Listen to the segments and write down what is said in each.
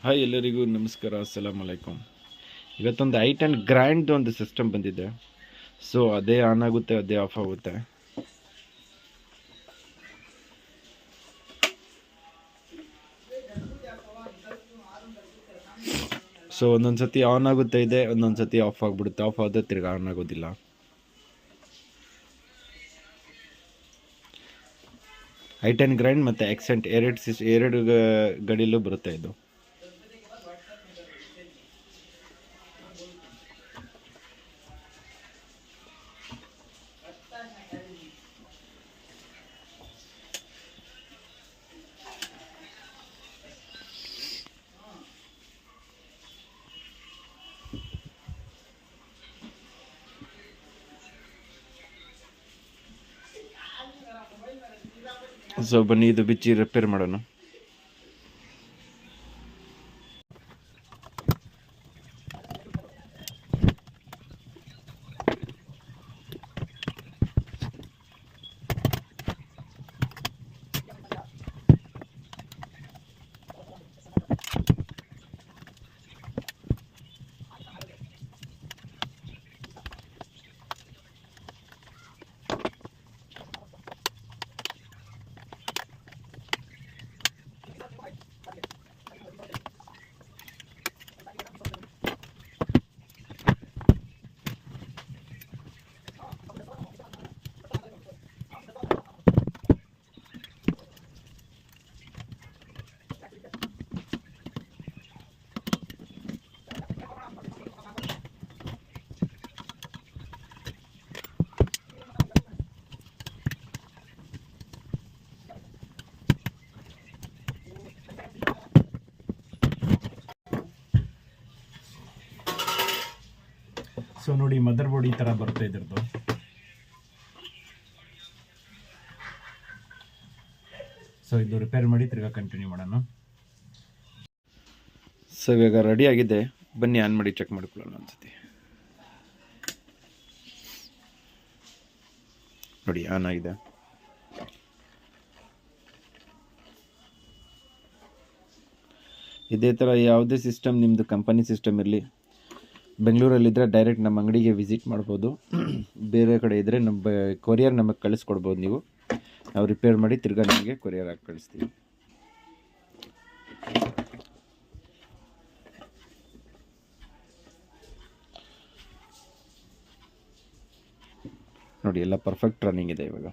Hi ಎಲ್ಲರಿಗೂ ನಮಸ್ಕಾರ, ಅಸ್ಸಲಾಮ್ ಅಲೈಕುಮ್. ಇವತ್ತೊಂದು ಐಟ್ ಆ್ಯಂಡ್ ಗ್ರ್ಯಾಂಡ್ ಒಂದು ಸಿಸ್ಟಮ್ ಬಂದಿದೆ. ಸೊ ಅದೇ ಆನ್ ಆಗುತ್ತೆ, ಅದೇ ಆಫ್ ಆಗುತ್ತೆ. ಸೊ ಒಂದೊಂದು ಸತಿ ಆನ್ ಆಗುತ್ತೆ ಇದೆ, ಒಂದೊಂದು ಸತಿ ಆಫ್ ಆಗಿಬಿಡುತ್ತೆ. ಆಫ್ ಆದರೆ ತಿರ್ಗಿ ಆನ್ ಆಗೋದಿಲ್ಲ. ಐಟ್ ಆ್ಯಂಡ್ ಗ್ರ್ಯಾಂಡ್ ಮತ್ತು ಎಕ್ಸೆಂಟ್ ಎರಡು ಗಡಿಯಲ್ಲೂ ಬರುತ್ತೆ ಇದು. ಸೊ ಬನ್ನಿ ಇದು ಬಿಚ್ಚಿ ರಿಪೇರ್ ಮಾಡೋಣ. ಸೊ ನೋಡಿ, ಮದರ್ ಬೋರ್ಡ್ ಈ ಥರ ಬರುತ್ತೆ ಇದ್ರದ್ದು. ಸೊ ಇದು ರಿಪೇರ್ ಮಾಡಿ ತಿರ್ಗಾ ಕಂಟಿನ್ಯೂ ಮಾಡೋಣ. ಸೊ ಇವಾಗ ರೆಡಿ ಆಗಿದೆ, ಬನ್ನಿ ಆನ್ ಮಾಡಿ ಚೆಕ್ ಮಾಡ್ಕೊಳ್ಳೋಣ ಅನ್ಸುತ್ತೆ. ನೋಡಿ ಆನ್ ಆಗಿದೆ. ಇದೇ ಥರ ಯಾವುದೇ ಸಿಸ್ಟಮ್ ನಿಮ್ಮದು ಕಂಪನಿ ಸಿಸ್ಟಮ್ ಇರಲಿ, ಬೆಂಗಳೂರಲ್ಲಿದ್ದರೆ ಡೈರೆಕ್ಟ್ ನಮ್ಮ ಅಂಗಡಿಗೆ ವಿಸಿಟ್ ಮಾಡ್ಬೋದು. ಬೇರೆ ಕಡೆ ಇದ್ದರೆ ನಮ್ಮ ಕೊರಿಯರ್ ನಮಗೆ ಕಳಿಸ್ಕೊಡ್ಬೋದು. ನೀವು ನಾವು ರಿಪೇರ್ ಮಾಡಿ ತಿರ್ಗಾ ನಿಮಗೆ ಕೊರಿಯರ್ ಆಗಿ ಕಳಿಸ್ತೀವಿ. ನೋಡಿ ಎಲ್ಲ ಪರ್ಫೆಕ್ಟ್ ರನ್ನಿಂಗ್ ಇದೆ ಇವಾಗ.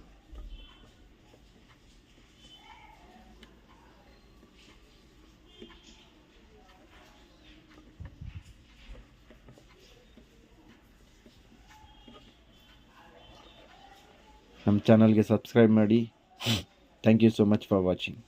ನಮ್ಮ ಚಾನಲ್ಗೆ ಸಬ್ಸ್ಕ್ರೈಬ್ ಮಾಡಿ. Thank you so much for watching.